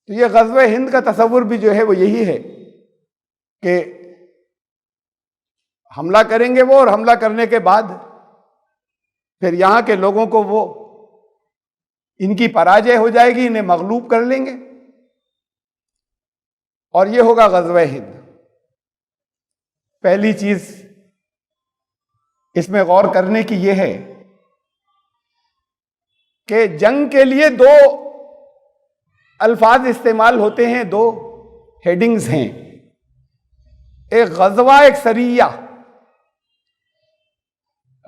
تو یہ غزوہ ہند کا تصور بھی جو ہے وہ یہی ہے کہ حملہ کریں گے وہ، اور حملہ کرنے کے بعد پھر یہاں کے لوگوں کو وہ ان کی پراجے ہو جائے گی، انہیں مغلوب کر لیں گے، اور یہ ہوگا غزوہ ہند۔ پہلی چیز اس میں غور کرنے کی یہ ہے کہ جنگ کے لیے دو الفاظ استعمال ہوتے ہیں، دو ہیڈنگز ہیں، ایک غزوہ، ایک سریہ۔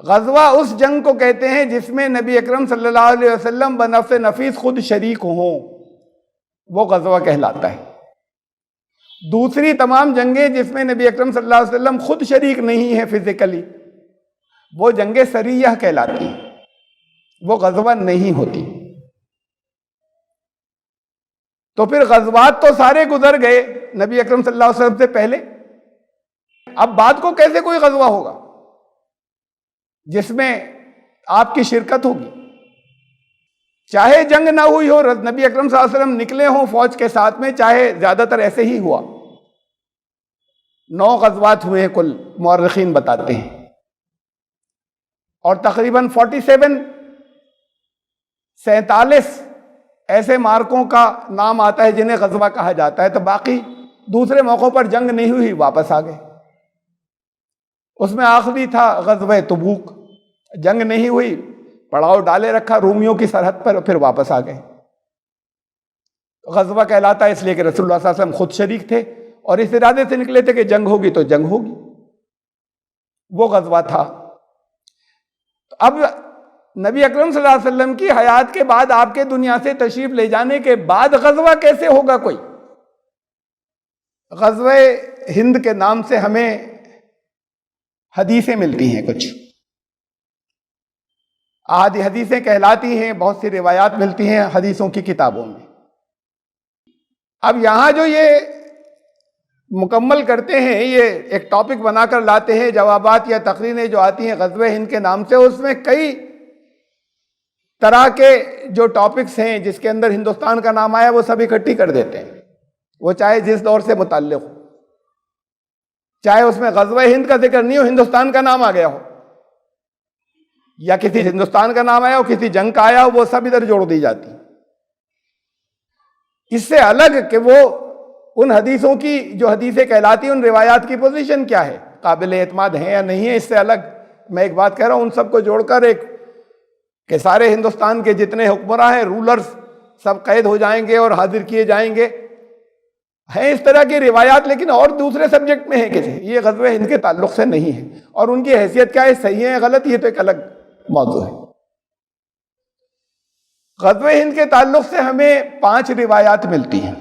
غزوہ اس جنگ کو کہتے ہیں جس میں نبی اکرم صلی اللہ علیہ وسلم بنفس نفیس خود شریک ہوں، وہ غزوہ کہلاتا ہے۔ دوسری تمام جنگیں جس میں نبی اکرم صلی اللہ علیہ وسلم خود شریک نہیں ہے فزیکلی، وہ جنگیں سریہ کہلاتی ہیں، وہ غزوہ نہیں ہوتی۔ تو پھر غزوات تو سارے گزر گئے نبی اکرم صلی اللہ علیہ وسلم سے پہلے، اب بعد کو کیسے کوئی غزوہ ہوگا جس میں آپ کی شرکت ہوگی؟ چاہے جنگ نہ ہوئی ہو، نبی اکرم صلی اللہ علیہ وسلم نکلے ہوں فوج کے ساتھ میں، چاہے زیادہ تر ایسے ہی ہوا، 9 غزوات ہوئے ہیں کل، مورخین بتاتے ہیں، اور تقریباً 47 ایسے مارکوں کا نام آتا ہے جنہیں غزوہ کہا جاتا ہے، تو باقی دوسرے موقعوں پر جنگ نہیں ہوئی، واپس آ گئے۔ اس میں آخری تھا غزوہ تبوک، جنگ نہیں ہوئی، پڑاؤ ڈالے رکھا رومیوں کی سرحد پر، پھر واپس آ گئے۔ غزوہ کہلاتا ہے اس لیے کہ رسول اللہ صلی اللہ علیہ وسلم خود شریک تھے اور اس ارادے سے نکلے تھے کہ جنگ ہوگی تو جنگ ہوگی، وہ غزوہ تھا۔ اب نبی اکرم صلی اللہ علیہ وسلم کی حیات کے بعد، آپ کے دنیا سے تشریف لے جانے کے بعد غزوہ کیسے ہوگا کوئی؟ غزوہ ہند کے نام سے ہمیں حدیثیں ملتی ہیں، کچھ آدھی حدیثیں کہلاتی ہیں، بہت سی روایات ملتی ہیں حدیثوں کی کتابوں میں۔ اب یہاں جو یہ مکمل کرتے ہیں، یہ ایک ٹاپک بنا کر لاتے ہیں، جوابات یا تقریریں جو آتی ہیں غزوہ ہند کے نام سے، اس میں کئی طرح کے جو ٹاپکس ہیں جس کے اندر ہندوستان کا نام آیا وہ سب اکٹھی کر دیتے ہیں، وہ چاہے جس دور سے متعلق ہو، چاہے اس میں غزوہ ہند کا ذکر نہیں ہو، ہندوستان کا نام آ گیا ہو، یا کسی ہندوستان کا نام آیا ہو، کسی جنگ کا آیا ہو، وہ سب ادھر جوڑ دی جاتی۔ اس سے الگ کہ وہ ان حدیثوں کی جو حدیثیں کہلاتی ہیں، ان روایات کی پوزیشن کیا ہے، قابل اعتماد ہیں یا نہیں ہے، اس سے الگ میں ایک بات کہہ رہا ہوں، ان سب کو جوڑ کر ایک کہ سارے ہندوستان کے جتنے حکمراں ہیں، رولرز، سب قید ہو جائیں گے اور حاضر کیے جائیں گے، ہیں اس طرح کی روایات، لیکن اور دوسرے سبجیکٹ میں ہیں کہ یہ غزوہ ہند کے تعلق سے نہیں ہے، اور ان کی حیثیت کیا ہے، صحیح ہے غلط، یہ تو ایک الگ موضوع ہے۔ غزوہ ہند کے تعلق سے ہمیں 5 روایات ملتی ہیں،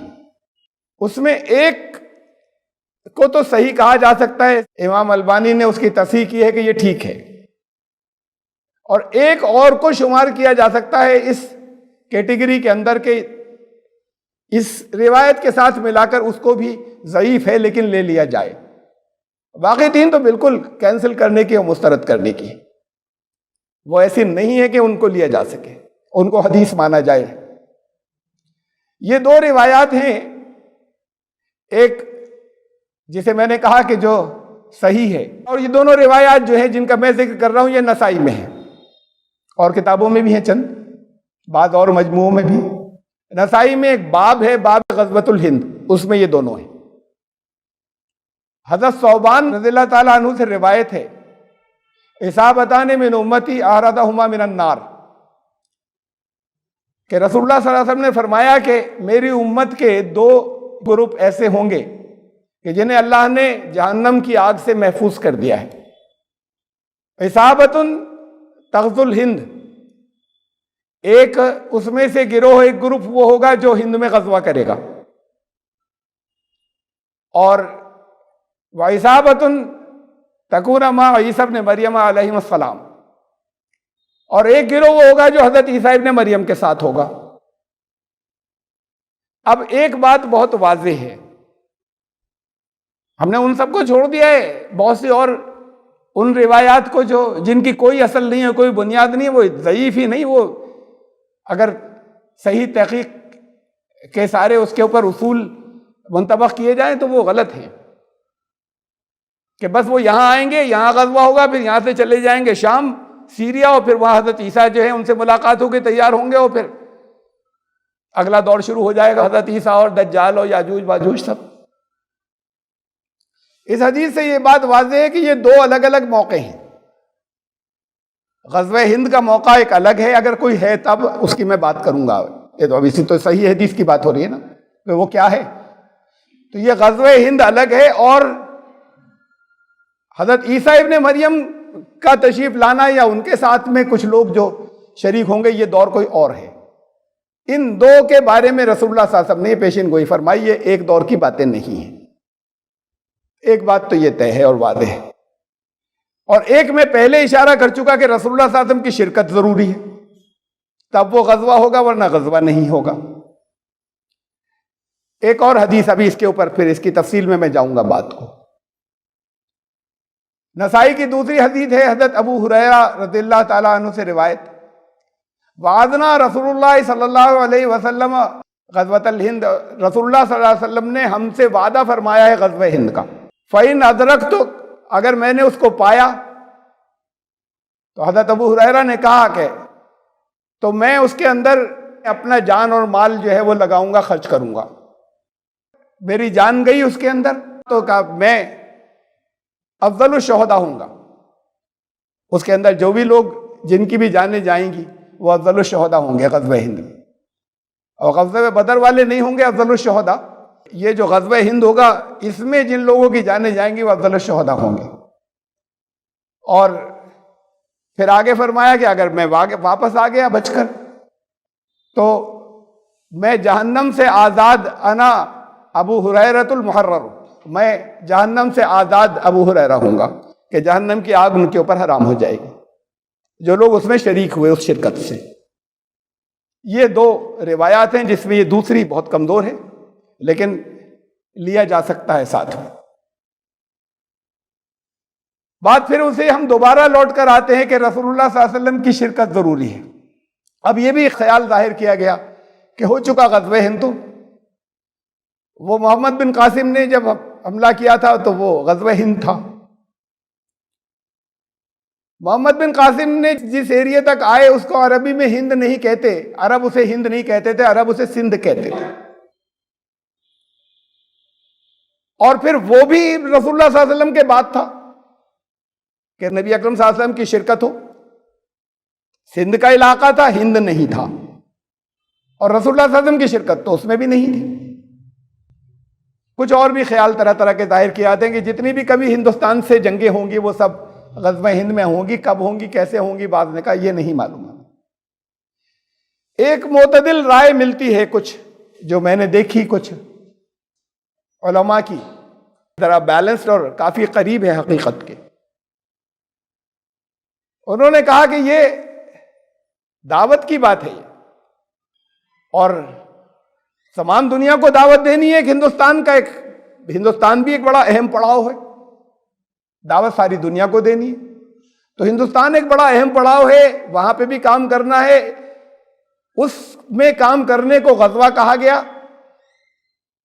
اس میں ایک کو تو صحیح کہا جا سکتا ہے، امام البانی نے اس کی تصحیح کی ہے کہ یہ ٹھیک ہے، اور ایک اور کو شمار کیا جا سکتا ہے اس کیٹیگری کے اندر کہ اس روایت کے ساتھ ملا کر اس کو بھی ضعیف ہے لیکن لے لیا جائے، باقی 3 تو بالکل کینسل کرنے کی اور مسترد کرنے کی، وہ ایسی نہیں ہے کہ ان کو لیا جا سکے، ان کو حدیث مانا جائے۔ یہ 2 روایات ہیں، ایک جسے میں نے کہا کہ جو صحیح ہے، اور یہ دونوں روایات جو ہیں جن کا میں ذکر کر رہا ہوں یہ نسائی میں ہے، اور کتابوں میں بھی ہیں، چند بعض اور مجموعوں میں بھی۔ نسائی میں ایک باب ہے، باب غزوۃ الہند، اس میں یہ دونوں ہیں۔ حضرت ثوبان رضی اللہ تعالیٰ عنہ سے روایت ہے، اصابتان من امتی احرتہما من النار، کہ رسول اللہ صلی اللہ علیہ وسلم نے فرمایا کہ میری امت کے 2 گروپ ایسے ہوں گے کہ جنہیں اللہ نے جہنم کی آگ سے محفوظ کر دیا ہے۔ اصابت تغزو الہند، ایک اس میں سے گروہ، ایک گروپ وہ ہوگا جو ہند میں غزوہ کرے گا، اور وَإِصَابَةٌ تَكُونَ مَعَ عِيسَى ابْنِ مَرْيَمَ عَلَيْهِ السلام، اور ایک گروہ وہ ہوگا جو حضرت عیسیٰ ابن مریم کے ساتھ ہوگا۔ اب ایک بات بہت واضح ہے، ہم نے ان سب کو چھوڑ دیا ہے، بہت سی اور ان روایات کو جو جن کی کوئی اصل نہیں ہے، کوئی بنیاد نہیں ہے، وہ ضعیف ہی نہیں، وہ اگر صحیح تحقیق کہ سارے اس کے اوپر اصول منطبق کیے جائیں تو وہ غلط ہیں، کہ بس وہ یہاں آئیں گے، یہاں غزوہ ہوگا، پھر یہاں سے چلے جائیں گے شام، سیریا، اور پھر وہاں حضرت عیسیٰ جو ہے ان سے ملاقات ہو کے تیار ہوں گے، اور پھر اگلا دور شروع ہو جائے گا، حضرت عیسیٰ اور دجال اور یاجوج ماجوج سب۔ اس حدیث سے یہ بات واضح ہے کہ یہ دو الگ الگ موقع ہیں۔ غزوہ ہند کا موقع ایک الگ ہے، اگر کوئی ہے تب اس کی میں بات کروں گا، یہ تو اب اسی تو صحیح حدیث کی بات ہو رہی ہے نا کہ وہ کیا ہے۔ تو یہ غزوہ ہند الگ ہے، اور حضرت عیسیٰ ابن مریم کا تشریف لانا یا ان کے ساتھ میں کچھ لوگ جو شریک ہوں گے، یہ دور کوئی اور ہے۔ ان دو کے بارے میں رسول اللہ صلی اللہ علیہ وسلم نے پیشین گوئی فرمائی، یہ ایک دور کی باتیں نہیں ہیں۔ ایک بات تو یہ طے ہے اور واضح ہے، اور ایک میں پہلے اشارہ کر چکا کہ رسول اللہ صلی اللہ علیہ وسلم کی شرکت ضروری ہے، تب وہ غزوہ ہوگا، ورنہ غزوہ نہیں ہوگا۔ ایک اور حدیث ابھی اس کے اوپر پھر اس کی تفصیل میں جاؤں گا بات کو۔ نسائی کی دوسری حدیث ہے حضرت ابو ہریرہ رضی اللہ تعالیٰ عنہ سے روایت، وعدنا رسول اللہ صلی اللہ علیہ وسلم غزوۃ الہند، رسول اللہ صلی اللہ علیہ وسلم نے ہم سے وعدہ فرمایا ہے غزوہ ہند کا، فَإِنْ أَدْرَكْتُ، اگر میں نے اس کو پایا، تو حضرت ابو ہریرہ نے کہا کہ تو میں اس کے اندر اپنا جان اور مال جو ہے وہ لگاؤں گا، خرچ کروں گا۔ میری جان گئی اس کے اندر تو کہا میں افضل الشہداء ہوں گا، اس کے اندر جو بھی لوگ جن کی بھی جانیں جائیں گی وہ افضل الشہداء ہوں گے غزوہ ہند میں، اور غزوہ بدر والے نہیں ہوں گے افضل الشہداء، یہ جو غزوہ ہند ہوگا اس میں جن لوگوں کی جانیں جائیں گی وہ افضل الشہداء ہوں گے۔ اور پھر آگے فرمایا کہ اگر میں واپس آ گیا بچ کر تو میں جہنم سے آزاد، انا ابو ہریرۃ المحرر، میں جہنم سے آزاد ابو ہریرہ ہوں گا، کہ جہنم کی آگ ان کے اوپر حرام ہو جائے گی جو لوگ اس میں شریک ہوئے اس شرکت سے۔ یہ دو روایات ہیں جس میں یہ دوسری بہت کمزور ہے، لیکن لیا جا سکتا ہے ساتھ میں۔ بات پھر اسے ہم دوبارہ لوٹ کر آتے ہیں کہ رسول اللہ صلی اللہ علیہ وسلم کی شرکت ضروری ہے۔ اب یہ بھی خیال ظاہر کیا گیا کہ ہو چکا غزوہ ہند، تو وہ محمد بن قاسم نے جب حملہ کیا تھا تو وہ غزوہ ہند تھا۔ محمد بن قاسم نے جس ایریے تک آئے اس کو عربی میں ہند نہیں کہتے، عرب اسے ہند نہیں کہتے تھے، عرب اسے سندھ کہتے تھے۔ اور پھر وہ بھی رسول اللہ صلی اللہ علیہ وسلم کے بعد تھا کہ نبی اکرم صلی اللہ علیہ وسلم کی شرکت ہو۔ سندھ کا علاقہ تھا، ہند نہیں تھا، اور رسول اللہ صلی اللہ علیہ وسلم کی شرکت تو اس میں بھی نہیں تھی۔ کچھ اور بھی خیال طرح طرح کے ظاہر کیے جاتے ہیں کہ جتنی بھی کبھی ہندوستان سے جنگیں ہوں گی وہ سب غزوہ ہند میں ہوں گی، کب ہوں گی کیسے ہوں گی بعض نے کہا یہ نہیں معلوم ہے۔ ایک معتدل رائے ملتی ہے کچھ جو میں نے دیکھی کچھ علماء کی، ذرا بیلنسڈ اور کافی قریب ہے حقیقت کے۔ انہوں نے کہا کہ یہ دعوت کی بات ہے اور تمام دنیا کو دعوت دینی ہے، کہ ہندوستان بھی ایک بڑا اہم پڑاؤ ہے، دعوت ساری دنیا کو دینی ہے، تو ہندوستان ایک بڑا اہم پڑاؤ ہے، وہاں پہ بھی کام کرنا ہے۔ اس میں کام کرنے کو غزوہ کہا گیا،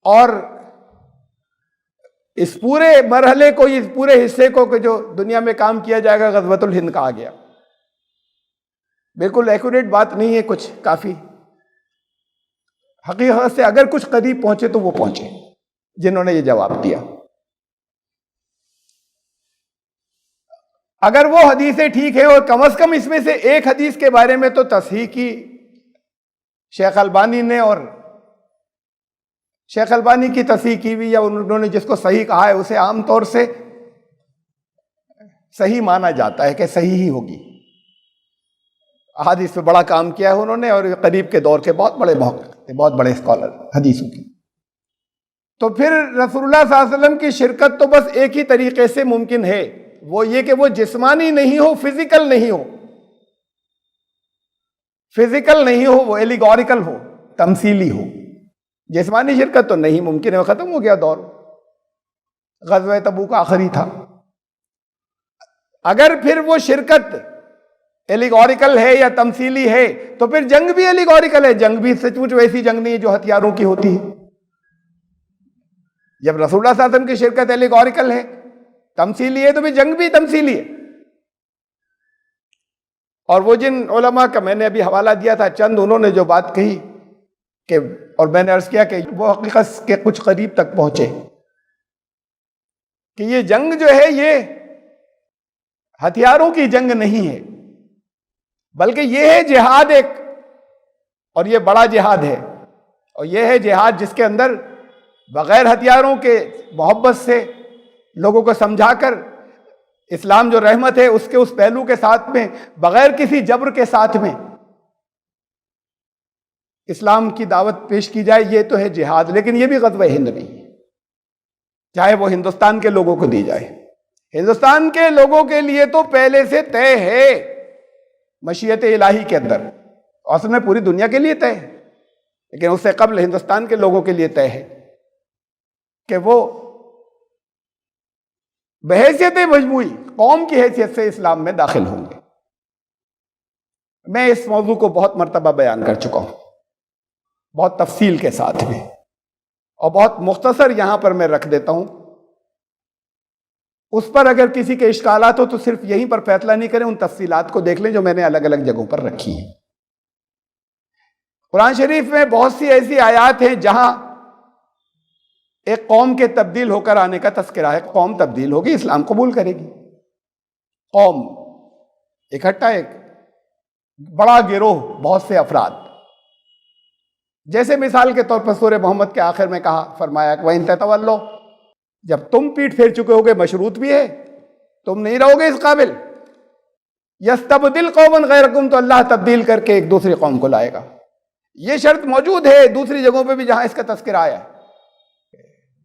اور اس پورے مرحلے کو، اس پورے حصے کو کہ جو دنیا میں کام کیا جائے گا غزوۃ الہند کہا گیا۔ بالکل ایکوریٹ بات نہیں ہے، کچھ کافی حقیقت سے اگر کچھ قریب پہنچے تو وہ پہنچے جنہوں نے یہ جواب دیا۔ اگر وہ حدیثیں ٹھیک ہیں، اور کم از کم اس میں سے ایک حدیث کے بارے میں تو تصحیح کی شیخ البانی نے، اور شیخ البانی کی تصحیح کی ہوئی یا انہوں نے جس کو صحیح کہا ہے اسے عام طور سے صحیح مانا جاتا ہے کہ صحیح ہی ہوگی۔ احادیث پہ بڑا کام کیا ہے انہوں نے، اور قریب کے دور کے بہت بڑے محقق تھے، بہت بڑے اسکالر حدیثوں کی۔ تو پھر رسول اللہ صلی اللہ علیہ وسلم کی شرکت تو بس ایک ہی طریقے سے ممکن ہے، وہ یہ کہ وہ جسمانی نہیں ہو، فزیکل نہیں ہو، فزیکل نہیں ہو، وہ ایلیگوریکل ہو، تمثیلی ہو۔ جسمانی شرکت تو نہیں ممکن ہے، ختم ہو گیا دور، غزوہ تبوک آخری تھا۔ اگر پھر وہ شرکت ایلیگوریکل ہے یا تمثیلی ہے تو پھر جنگ بھی ایلیگوریکل ہے. جنگ بھی سچ مچ ویسی جنگ نہیں ہے جو ہتھیاروں کی ہوتی ہے. جب رسول اللہ صلی اللہ علیہ وسلم کی شرکت ایلیگوریکل ہے, تمثیلی ہے, تو بھی جنگ بھی تمثیلی ہے. اور وہ جن علماء کا میں نے ابھی حوالہ دیا تھا چند, انہوں نے جو بات کہی کہ, اور میں نے عرض کیا کہ وہ حقیقت کے کچھ قریب تک پہنچے, کہ یہ جنگ جو ہے یہ ہتھیاروں کی جنگ نہیں ہے, بلکہ یہ ہے جہاد ایک, اور یہ بڑا جہاد ہے. اور یہ ہے جہاد جس کے اندر بغیر ہتھیاروں کے محبت سے لوگوں کو سمجھا کر اسلام جو رحمت ہے اس کے اس پہلو کے ساتھ میں, بغیر کسی جبر کے ساتھ میں اسلام کی دعوت پیش کی جائے, یہ تو ہے جہاد. لیکن یہ بھی غزوہ ہند نہیں ہے, چاہے وہ ہندوستان کے لوگوں کو دی جائے. ہندوستان کے لوگوں کے لیے تو پہلے سے طے ہے مشیت الہی کے اندر, اصل میں پوری دنیا کے لیے طے ہے, لیکن اس سے قبل ہندوستان کے لوگوں کے لیے طے ہے کہ وہ بحیثیت مجموعی قوم کی حیثیت سے اسلام میں داخل ہوں گے. میں اس موضوع کو بہت مرتبہ بیان کر چکا ہوں, بہت تفصیل کے ساتھ میں, اور بہت مختصر یہاں پر میں رکھ دیتا ہوں. اس پر اگر کسی کے اشکالات ہو تو صرف یہیں پر فیصلہ نہیں کریں, ان تفصیلات کو دیکھ لیں جو میں نے الگ الگ جگہوں پر رکھی ہیں. قرآن شریف میں بہت سی ایسی آیات ہیں جہاں ایک قوم کے تبدیل ہو کر آنے کا تذکرہ ہے. قوم تبدیل ہوگی, اسلام قبول کرے گی. قوم اکٹھا, ایک بڑا گروہ, بہت سے افراد, جیسے مثال کے طور پر سورہ محمد کے آخر میں کہا, فرمایا کہ وَإِن تَتَوَلَّوْا, جب تم پیٹ پھیر چکے ہوگے, مشروط بھی ہے, تم نہیں رہو گے اس قابل, يَسْتَبْدِلْ قَوْمًا غَيْرَكُمْ, تو اللہ تبدیل کر کے ایک دوسری قوم کو لائے گا. یہ شرط موجود ہے دوسری جگہوں پہ بھی جہاں اس کا تذکرہ آیا ہے.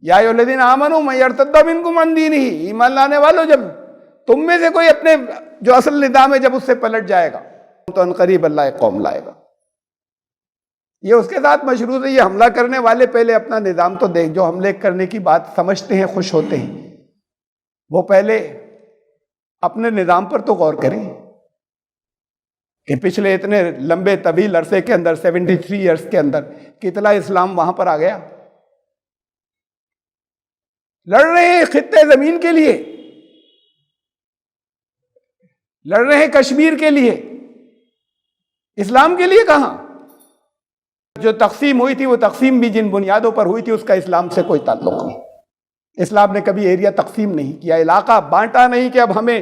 یا ایھا الذین آمنوا من یرتد منکم عن دینہ, ایمان لانے والوں جب تم میں سے کوئی اپنے جو اصل نظام ہے جب اس سے پلٹ جائے گا تو ان قریب اللہ ایک قوم لائے گا. یہ اس کے ساتھ مشروط ہے. یہ حملہ کرنے والے پہلے اپنا نظام تو دیکھ, جو حملے کرنے کی بات سمجھتے ہیں, خوش ہوتے ہیں, وہ پہلے اپنے نظام پر تو غور کریں کہ پچھلے اتنے لمبے طویل عرصے کے اندر 73 ایئرس کے اندر کتنا اسلام وہاں پر آ گیا. لڑ رہے ہیں خطے زمین کے لیے, لڑ رہے ہیں کشمیر کے لیے, اسلام کے لیے کہاں. جو تقسیم ہوئی تھی وہ تقسیم بھی جن بنیادوں پر ہوئی تھی اس کا اسلام سے کوئی تعلق نہیں. اسلام نے کبھی ایریا تقسیم نہیں کیا, علاقہ بانٹا نہیں کہ اب ہمیں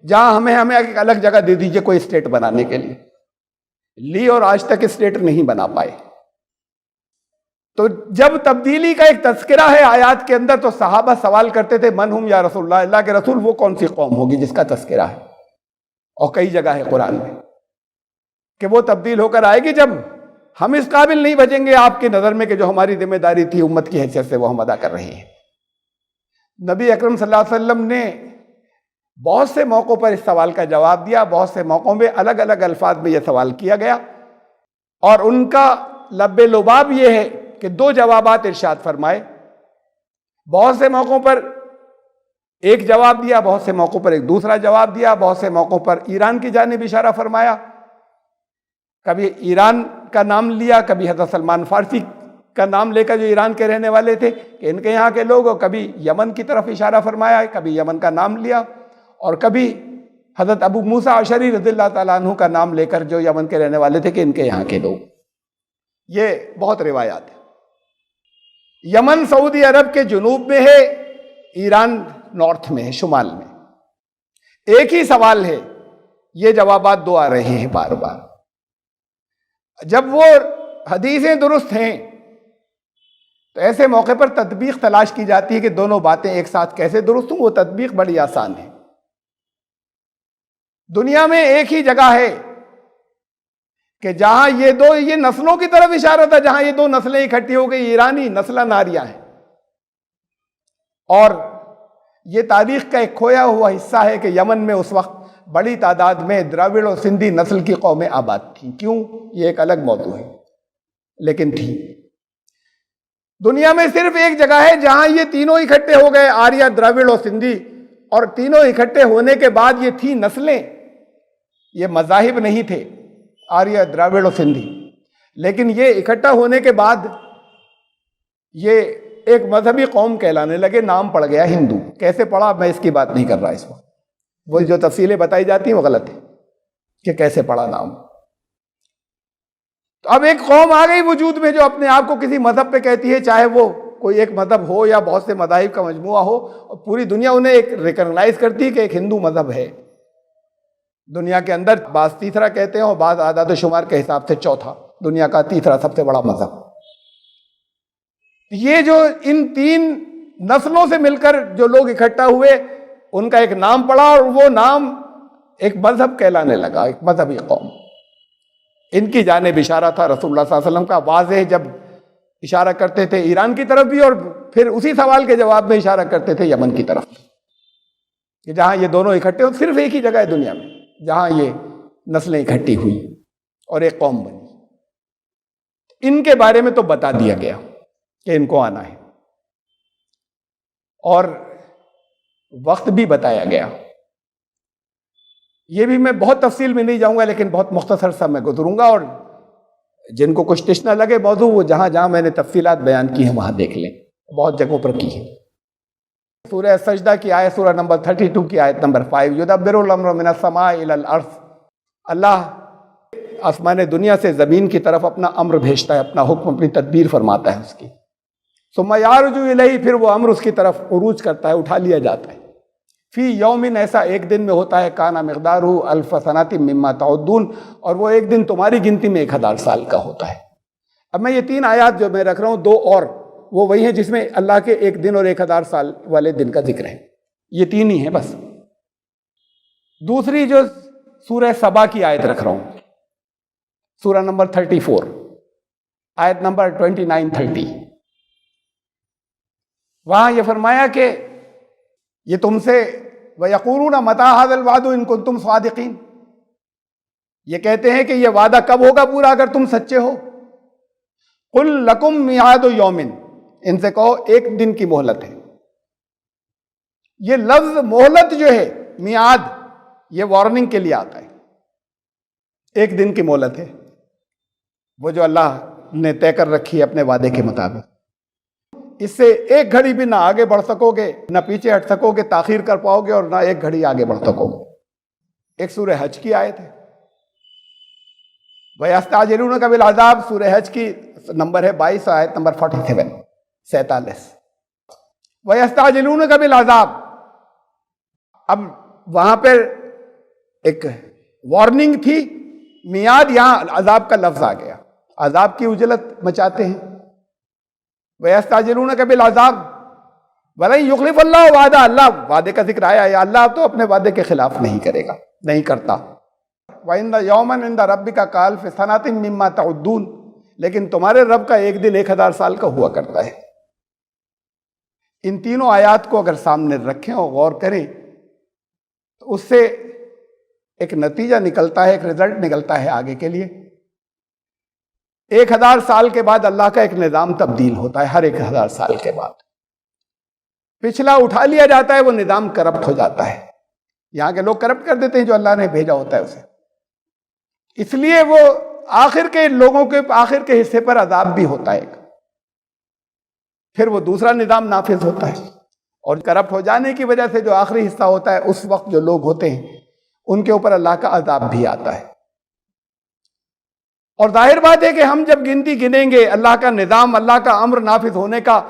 جہاں ہمیں ایک الگ جگہ دے دیجئے کوئی اسٹیٹ بنانے کے لیے. لی اور آج تک اسٹیٹ نہیں بنا پائے. تو جب تبدیلی کا ایک تذکرہ ہے آیات کے اندر تو صحابہ سوال کرتے تھے من ہم یا رسول اللہ, اللہ کے رسول وہ کون سی قوم ہوگی جس کا تذکرہ ہے. اور کئی جگہ ہے قرآن میں کہ وہ تبدیل ہو کر آئے گی جب ہم اس قابل نہیں بچیں گے آپ کی نظر میں کہ جو ہماری ذمہ داری تھی امت کی حیثیت سے وہ ہم ادا کر رہے ہیں. نبی اکرم صلی اللہ علیہ وسلم نے بہت سے موقعوں پر اس سوال کا جواب دیا, بہت سے موقعوں میں الگ الگ الفاظ میں یہ سوال کیا گیا, اور ان کا لب لباب یہ ہے کہ 2 جوابات ارشاد فرمائے. بہت سے موقعوں پر ایک جواب دیا, بہت سے موقعوں پر ایک دوسرا جواب دیا, بہت سے موقعوں پر ایران کی جانب اشارہ فرمایا, کبھی ایران کا نام لیا, کبھی حضرت سلمان فارسی کا نام لے کر جو ایران کے رہنے والے تھے کہ ان کے یہاں کے لوگ, اور کبھی یمن کی طرف اشارہ فرمایا, کبھی یمن کا نام لیا, اور کبھی حضرت ابو موسیٰ اشعری رضی اللہ تعالیٰ عنہ کا نام لے کر جو یمن کے رہنے والے تھے کہ ان کے یہاں کے لوگ. یہ بہت روایات ہے. یمن سعودی عرب کے جنوب میں ہے, ایران نارتھ میں ہے, شمال میں. ایک ہی سوال ہے, یہ جوابات 2 آ رہے ہیں بار بار. جب وہ حدیثیں درست ہیں تو ایسے موقع پر تطبیق تلاش کی جاتی ہے کہ دونوں باتیں ایک ساتھ کیسے درست ہوں. وہ تطبیق بڑی آسان ہے. دنیا میں ایک ہی جگہ ہے کہ جہاں یہ نسلوں کی طرف اشارہ تھا, جہاں یہ 2 نسلیں اکٹھی ہو گئی, ایرانی نسلیں ناریاں ہیں, اور یہ تاریخ کا ایک کھویا ہوا حصہ ہے کہ یمن میں اس وقت بڑی تعداد میں دراوڑ اور سندھی نسل کی قومیں آباد تھیں. کیوں, یہ ایک الگ موضوع ہے, لیکن تھی. دنیا میں صرف ایک جگہ ہے جہاں یہ تینوں اکٹھے ہو گئے, آریہ, دراوڑ اور سندھی, اور تینوں اکٹھے ہونے کے بعد یہ تھی نسلیں. یہ مذاہب نہیں تھے، آریہ، دراوڑ اور سندھی، لیکن یہ اکٹھا ہونے کے بعد یہ ایک مذہبی قوم کہلانے لگے، نام پڑ گیا ہندو۔ کیسے پڑا میں اس کی بات نہیں کر رہا اس وقت، وہ جو تفصیلیں بتائی جاتی ہیں وہ غلط ہے کہ کیسے پڑا نام۔ تو اب ایک قوم آ گئی وجود میں جو اپنے آپ کو کسی مذہب پہ کہتی ہے، چاہے وہ کوئی ایک مذہب ہو یا بہت سے مذاہب کا مجموعہ ہو، اور پوری دنیا انہیں ایک ریکگنائز کرتی ہے کہ ایک ہندو مذہب ہے دنیا کے اندر۔ بعض تیسرا کہتے ہیں اور بعض اعداد و شمار کے حساب سے چوتھا، دنیا کا تیسرا سب سے بڑا مذہب۔ یہ جو ان 3 نسلوں سے مل کر جو لوگ اکٹھا ہوئے، ان کا ایک نام پڑا اور وہ نام ایک مذہب کہلانے لگا، ایک مذہبی قوم۔ ان کی جانب اشارہ تھا رسول اللہ صلی اللہ علیہ وسلم کا، واضح جب اشارہ کرتے تھے ایران کی طرف بھی، اور پھر اسی سوال کے جواب میں اشارہ کرتے تھے یمن کی طرف، کہ جہاں یہ دونوں اکٹھے ہو، صرف ایک ہی جگہ ہے دنیا میں جہاں یہ نسلیں اکٹھی ہوئی اور ایک قوم بنی۔ ان کے بارے میں تو بتا دیا گیا کہ ان کو آنا ہے، اور وقت بھی بتایا گیا۔ یہ بھی میں بہت تفصیل میں نہیں جاؤں گا، لیکن بہت مختصر سا میں گزروں گا، اور جن کو کچھ تشنہ لگے موضوع، وہ جہاں جہاں میں نے تفصیلات بیان کی ہیں وہاں دیکھ لیں، بہت جگہوں پر کی ہے۔ سورہ سجدہ کی آیت، سورہ نمبر 32 کی آیت نمبر 5، یدبر الامر من السماء الی الارض، اللہ آسمان دنیا سے زمین کی طرف اپنا امر بھیجتا ہے، اپنا حکم، اپنی تدبیر فرماتا ہے اس کی۔ ثم یعرج الیہ، پھر وہ امر اس کی طرف عروج کرتا ہے، اٹھا لیا جاتا ہے۔ فی یومن، ایسا ایک دن میں ہوتا ہے، کانا مقدارہ الف سنۃ مما تعدون، اور وہ ایک دن تمہاری گنتی میں 1000 سال کا ہوتا ہے۔ اب میں یہ 3 آیات جو میں رکھ رہا ہوں، 2 اور وہ وہی ہیں جس میں اللہ کے ایک دن اور 1000 سال والے دن کا ذکر ہے، یہ 3 ہی ہیں بس۔ دوسری جو سورہ سبا کی آیت رکھ رہا ہوں، سورہ نمبر 34، آیت نمبر 29-30، وہاں یہ فرمایا کہ یہ تم سے وَيَقُولُونَ مَتَىٰ هَٰذَا الْوَعْدُ إِن كُنتُمْ صَادِقِينَ، یہ کہتے ہیں کہ یہ وعدہ کب ہوگا پورا اگر تم سچے ہو۔ قُل لَكُمْ مِيعَادُ يَوْمٍ، ان سے کہو ایک دن کی مہلت ہے۔ یہ لفظ مہلت جو ہے، میعاد، یہ وارننگ کے لیے آتا ہے، ایک دن کی مہلت ہے، وہ جو اللہ نے طے کر رکھی ہے اپنے وعدے کے مطابق۔ اس سے ایک گھڑی بھی نہ آگے بڑھ سکو گے، نہ پیچھے ہٹ سکو گے، تاخیر کر پاؤ گے، اور نہ ایک گھڑی آگے بڑھ سکو گے۔ ایک سورہ حج کی آیت ہے، وَيَسْتَعْجِلُونَكَ بِالْعَذَابِ، سورہ حج کی نمبر ہے 22، آیت نمبر 47۔ وَيَسْتَعْجِلُونَكَ بِالْعَذَابِ، اب وہاں پر ایک وارننگ تھی، میعاد، یہاں عذاب کا لفظ آ گیا، عذاب کی عجلت مچاتے ہیں۔ وَيَسْتَعْجِلُونَكَ بِالْعَذَابِ وَلَن يُخْلِفَ اللَّهُ وَعْدَهُ، اللہ وعدے کا ذکر آیا ہے، اللہ تو اپنے وعدے کے خلاف نہیں کرے گا، نہیں کرتا۔ وَإِنَّ يَوْمًا عِندَ رَبِّكَ كَأَلْفِ سَنَةٍ مِّمَّا تَعُدُّونَ، لیکن تمہارے رب کا ایک دن 1000 سال کا ہوا کرتا ہے۔ ان تینوں آیات کو اگر سامنے رکھیں اور غور کریں تو اس سے ایک نتیجہ نکلتا ہے، ایک رزلٹ نکلتا ہے آگے کے لیے۔ 1000 سال کے بعد اللہ کا ایک نظام تبدیل ہوتا ہے، ہر 1000 سال کے بعد پچھلا اٹھا لیا جاتا ہے، وہ نظام کرپٹ ہو جاتا ہے، یہاں کے لوگ کرپٹ کر دیتے ہیں جو اللہ نے بھیجا ہوتا ہے اسے، اس لیے وہ آخر کے لوگوں کے آخر کے حصے پر عذاب بھی ہوتا ہے، پھر وہ دوسرا نظام نافذ ہوتا ہے، اور کرپٹ ہو جانے کی وجہ سے جو آخری حصہ ہوتا ہے اس وقت جو لوگ ہوتے ہیں ان کے اوپر اللہ کا عذاب بھی آتا ہے۔ اور ظاہر بات ہے کہ ہم جب گنتی گنیں گے اللہ کا نظام، اللہ کا امر نافذ ہونے کا،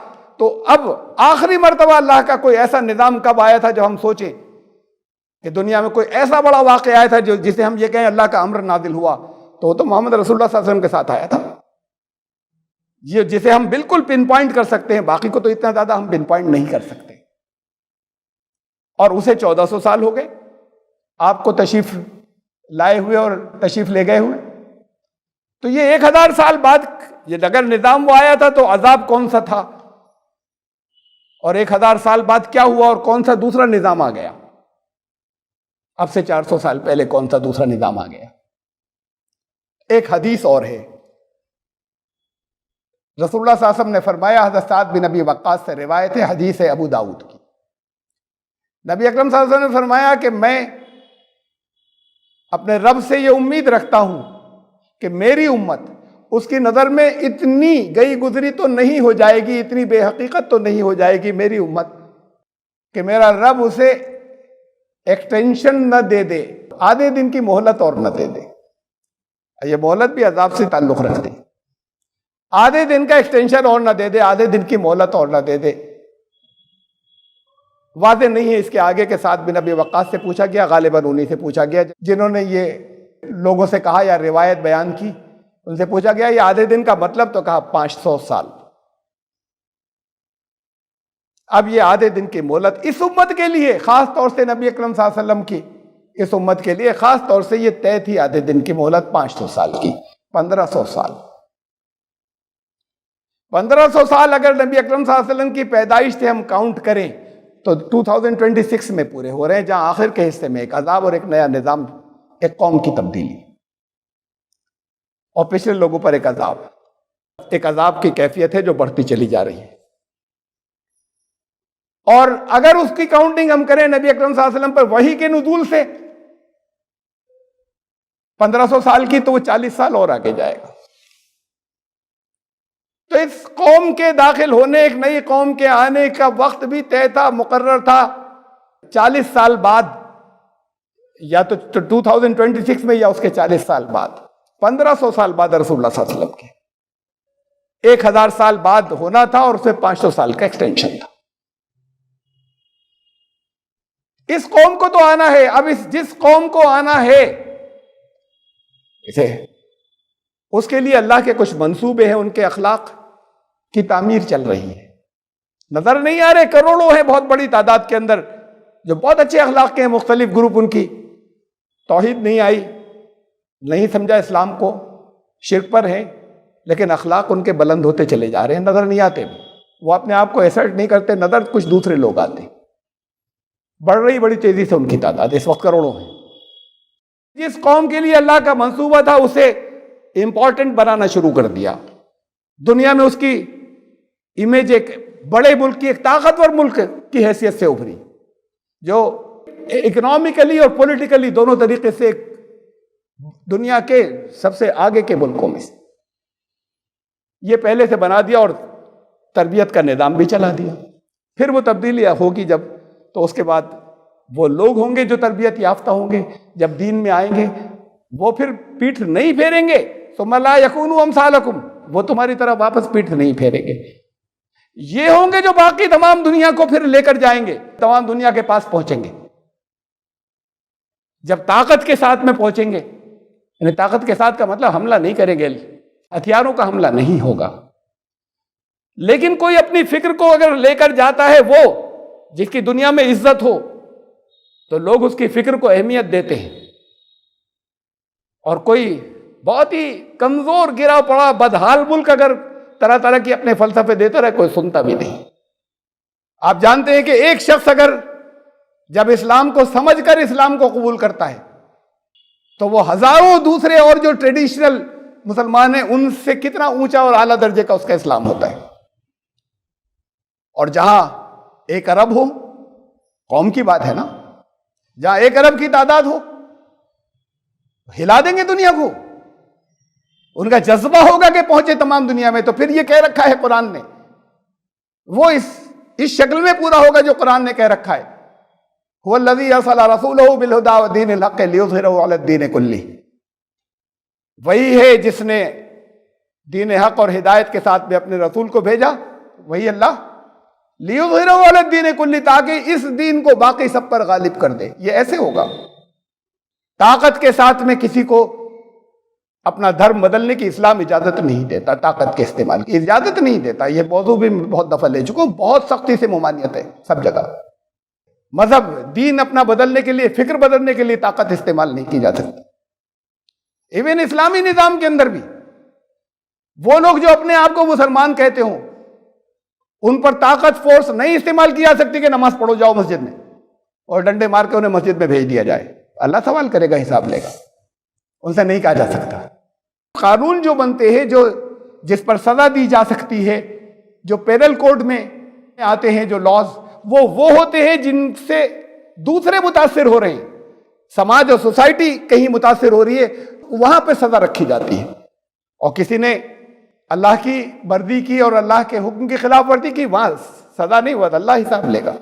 تو اب آخری مرتبہ اللہ کا کوئی ایسا نظام کب آیا تھا جو ہم سوچیں کہ دنیا میں کوئی ایسا بڑا واقعہ آیا تھا جسے ہم یہ کہیں اللہ کا امر نازل ہوا، تو وہ تو محمد رسول اللہ صلی اللہ علیہ وسلم کے ساتھ آیا تھا، یہ جسے ہم بالکل پن پوائنٹ کر سکتے ہیں، باقی کو تو اتنا زیادہ ہم پن پوائنٹ نہیں کر سکتے۔ اور اسے 1400 سال ہو گئے آپ کو تشریف لائے ہوئے اور تشریف لے گئے ہوئے، تو یہ 1000 سال بعد یہ اگر نظام وہ آیا تھا تو عذاب کون سا تھا، اور 1000 سال بعد کیا ہوا اور کون سا دوسرا نظام آ گیا، اب سے 400 سال پہلے کون سا دوسرا نظام آ گیا۔ ایک حدیث اور ہے، رسول اللہ صلی اللہ علیہ وسلم نے فرمایا، حضرت سعد بن ابی وقاص سے روایت ہے، حدیث ہے ابو داؤد کی، نبی اکرم صلی اللہ علیہ وسلم نے فرمایا کہ میں اپنے رب سے یہ امید رکھتا ہوں کہ میری امت اس کی نظر میں اتنی گئی گزری تو نہیں ہو جائے گی، اتنی بے حقیقت تو نہیں ہو جائے گی میری امت کہ میرا رب اسے ایکسٹینشن نہ دے دے، آدھے دن کی مہلت اور نہ دے دے۔ یہ مہلت بھی عذاب سے تعلق رکھتی، آدھے دن کا ایکسٹینشن اور نہ دے دے، آدھے دن کی مہلت اور نہ دے دے۔ واضح نہیں ہے اس کے آگے کے ساتھ بن ابی وقاص سے پوچھا گیا، غالباً انہی سے پوچھا گیا جنہوں نے یہ لوگوں سے کہا یا روایت بیان کی، ان سے پوچھا گیا یہ آدھے دن کا مطلب، تو کہا 500 سال۔ اب یہ آدھے دن کی مہلت اس امت کے لیے، خاص طور سے نبی اکرم صلی اللہ علیہ وسلم کی اس امت کے لیے خاص طور سے یہ طے تھی، آدھے دن کی مہلت 500 سال کی، 1500 سال۔ 1500 سال اگر نبی اکرم صلی اللہ علیہ وسلم کی پیدائش سے ہم کاؤنٹ کریں تو 2026 میں پورے ہو رہے ہیں، جہاں آخر کے حصے میں ایک عذاب اور ایک نیا نظام، ایک قوم کی تبدیلی، اور پچھلے لوگوں پر ایک عذاب کی کیفیت ہے جو بڑھتی چلی جا رہی ہے۔ اور اگر اس کی کاؤنٹنگ ہم کریں نبی اکرم صلی اللہ علیہ وسلم پر وحی کے نزول سے 1500 سال کی، تو وہ 40 سال اور آگے جائے گا۔ تو اس قوم کے داخل ہونے، ایک نئی قوم کے آنے کا وقت بھی طے تھا، مقرر تھا، 40 سال بعد، یا تو 2026 میں یا اس کے 40 سال بعد، 1500 سال بعد رسول اللہ صلی اللہ علیہ وسلم کے 1000 سال بعد ہونا تھا، اور اس میں 500 سال کا ایکسٹینشن تھا۔ اس قوم کو تو آنا ہے، اب جس قوم کو آنا ہے اس کے لیے اللہ کے کچھ منصوبے ہیں، ان کے اخلاق کی تعمیر چل رہی ہے، نظر نہیں آ رہے، کروڑوں ہیں بہت بڑی تعداد کے اندر جو بہت اچھے اخلاق کے ہیں، مختلف گروپ، ان کی توحید نہیں آئی، نہیں سمجھا اسلام کو، شرک پر ہیں، لیکن اخلاق ان کے بلند ہوتے چلے جا رہے ہیں، نظر نہیں آتے، وہ اپنے آپ کو ایسرٹ نہیں کرتے، نظر کچھ دوسرے لوگ آتے ہیں، بڑھ رہی بڑی تیزی سے ان کی تعداد اس وقت کروڑوں ہیں۔ جس قوم کے لیے اللہ کا منصوبہ تھا اسے امپورٹنٹ بنانا شروع کر دیا، دنیا میں اس کی امیج ایک بڑے ملک کی، ایک طاقتور ملک کی حیثیت سے ابھری، جو اکنامکلی اور پولیٹیکلی دونوں طریقے سے دنیا کے سب سے آگے کے ملکوں میں سے یہ پہلے سے بنا دیا، اور تربیت کا نظام بھی چلا دیا۔ پھر وہ تبدیلی ہوگی جب، تو اس کے بعد وہ لوگ ہوں گے جو تربیت یافتہ ہوں گے، جب دین میں آئیں گے وہ پھر پیٹھ نہیں پھیریں گے، ثم لا یکونوا امثالکم، وہ تمہاری طرح واپس پیٹھ نہیں پھیریں گے، یہ ہوں گے جو باقی تمام دنیا کو پھر لے کر جائیں گے، تمام دنیا کے پاس پہنچیں گے، جب طاقت کے ساتھ میں پہنچیں گے، یعنی طاقت کے ساتھ کا مطلب حملہ نہیں کریں گے، ہتھیاروں کا حملہ نہیں ہوگا، لیکن کوئی اپنی فکر کو اگر لے کر جاتا ہے، وہ جس کی دنیا میں عزت ہو تو لوگ اس کی فکر کو اہمیت دیتے ہیں، اور کوئی بہت ہی کمزور گرا پڑا بدحال ملک اگر طرح طرح کی اپنے فلسفے دیتا رہے، کوئی سنتا بھی نہیں۔ آپ جانتے ہیں کہ ایک شخص اگر جب اسلام کو سمجھ کر اسلام کو قبول کرتا ہے تو وہ ہزاروں دوسرے اور جو ٹریڈیشنل مسلمان ہیں ان سے کتنا اونچا اور اعلیٰ درجے کا اس کا اسلام ہوتا ہے۔ اور جہاں 1 ارب ہو، قوم کی بات ہے نا، جہاں 1 ارب کی تعداد ہو، ہلا دیں گے دنیا کو، ان کا جذبہ ہوگا کہ پہنچے تمام دنیا میں، تو پھر یہ کہہ رکھا ہے قرآن نے، وہ اس شکل میں پورا ہوگا جو قرآن نے کہہ رکھا ہے، هو الذی ارسل رسولہ بالہدی ودین الحق لیظہرہ علی الدین کلہ، وہی ہے جس نے دین حق اور ہدایت کے ساتھ میں اپنے رسول کو بھیجا، وہی اللہ، لیظہرہ علی الدین کلہ، تاکہ اس دین کو باقی سب پر غالب کر دے۔ یہ ایسے ہوگا، طاقت کے ساتھ میں کسی کو اپنا دھرم بدلنے کی اسلام اجازت نہیں دیتا، طاقت کے استعمال کی اجازت نہیں دیتا، یہ موضوع بھی بہت دفعہ لے چکا ہوں، بہت سختی سے ممانعت ہے سب جگہ، مذہب دین اپنا بدلنے کے لیے، فکر بدلنے کے لیے طاقت استعمال نہیں کی جا سکتی۔ ایون اسلامی نظام کے اندر بھی وہ لوگ جو اپنے آپ کو مسلمان کہتے ہوں، ان پر طاقت فورس نہیں استعمال کی جا سکتی کہ نماز پڑھو جاؤ مسجد میں اور ڈنڈے مار کے انہیں مسجد میں بھیج دیا جائے، اللہ سوال کرے گا، حساب لے گا، ان سے نہیں کہا جا سکتا۔ قانون جو بنتے ہیں، جو جس پر سزا دی جا سکتی ہے، جو پینل کوڈ میں آتے ہیں جو لاز، وہ ہوتے ہیں جن سے دوسرے متاثر ہو رہے ہیں، سماج اور سوسائٹی کہیں متاثر ہو رہی ہے، وہاں پہ سزا رکھی جاتی ہے، اور کسی نے اللہ کی ورزی کی اور اللہ کے حکم کی خلاف ورزی کی، وہاں سزا نہیں ہوا، اللہ حساب لے گا۔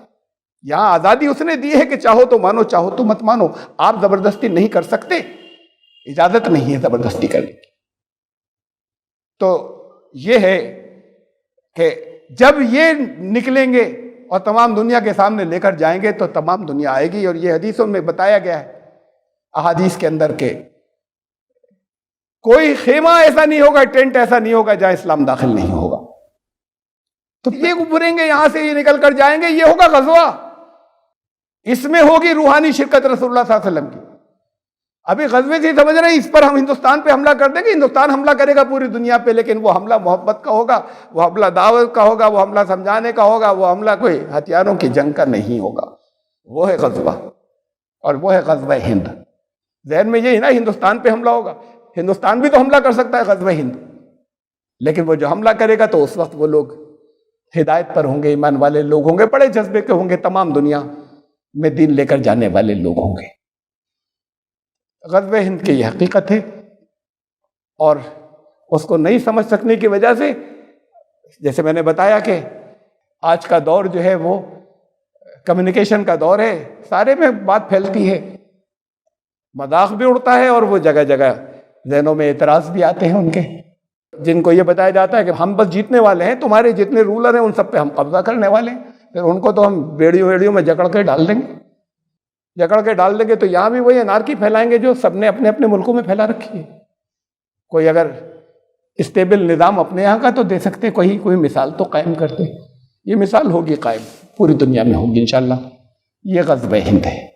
یہاں آزادی اس نے دی ہے کہ چاہو تو مانو، چاہو تو مت مانو، آپ زبردستی نہیں کر سکتے، اجازت نہیں ہے زبردستی کرنے کی۔ تو یہ ہے کہ جب یہ نکلیں گے اور تمام دنیا کے سامنے لے کر جائیں گے تو تمام دنیا آئے گی، اور یہ حدیثوں میں بتایا گیا ہے، احادیث کے اندر کہ کوئی خیمہ ایسا نہیں ہوگا، ٹینٹ ایسا نہیں ہوگا جہاں اسلام داخل نہیں ہوگا۔ تو یہ ابھریں گے یہاں سے، یہ نکل کر جائیں گے، یہ ہوگا غزوہ، اس میں ہوگی روحانی شرکت رسول اللہ صلی اللہ علیہ وسلم کی۔ ابھی غزوے سے سمجھ رہے ہیں اس پر ہم ہندوستان پہ حملہ کر دیں گے، ہندوستان حملہ کرے گا پوری دنیا پہ، لیکن وہ حملہ محبت کا ہوگا، وہ حملہ دعوت کا ہوگا، وہ حملہ سمجھانے کا ہوگا، وہ حملہ کوئی ہتھیاروں کی جنگ کا نہیں ہوگا۔ وہ ہے غزوہ، اور وہ ہے غزوہ ہند۔ ذہن میں یہ ہے نا، ہندوستان پہ حملہ ہوگا، ہندوستان بھی تو حملہ کر سکتا ہے غزوہ ہند، لیکن وہ جو حملہ کرے گا تو اس وقت وہ لوگ ہدایت پر ہوں گے، ایمان والے لوگ ہوں گے، بڑے جذبے کے ہوں گے، تمام دنیا میں دین لے کر جانے والے لوگ ہوں گے۔ غزوہ ہند کی یہ حقیقت ہے، اور اس کو نہیں سمجھ سکنے کی وجہ سے، جیسے میں نے بتایا کہ آج کا دور جو ہے وہ کمیونیکیشن کا دور ہے، سارے میں بات پھیلتی ہے، مذاق بھی اڑتا ہے، اور وہ جگہ جگہ ذہنوں میں اعتراض بھی آتے ہیں ان کے، جن کو یہ بتایا جاتا ہے کہ ہم بس جیتنے والے ہیں، تمہارے جتنے رولر ہیں ان سب پہ ہم قبضہ کرنے والے ہیں، پھر ان کو تو ہم بیڑیوں میں جکڑ کے ڈال دیں گے، تو یہاں بھی وہی انارکی پھیلائیں گے جو سب نے اپنے اپنے ملکوں میں پھیلا رکھی ہے۔ کوئی اگر اسٹیبل نظام اپنے یہاں کا تو دے سکتے، کوئی مثال تو قائم کرتے، یہ مثال ہوگی قائم، پوری دنیا میں ہوگی انشاءاللہ۔ یہ غزوہ ہند ہے۔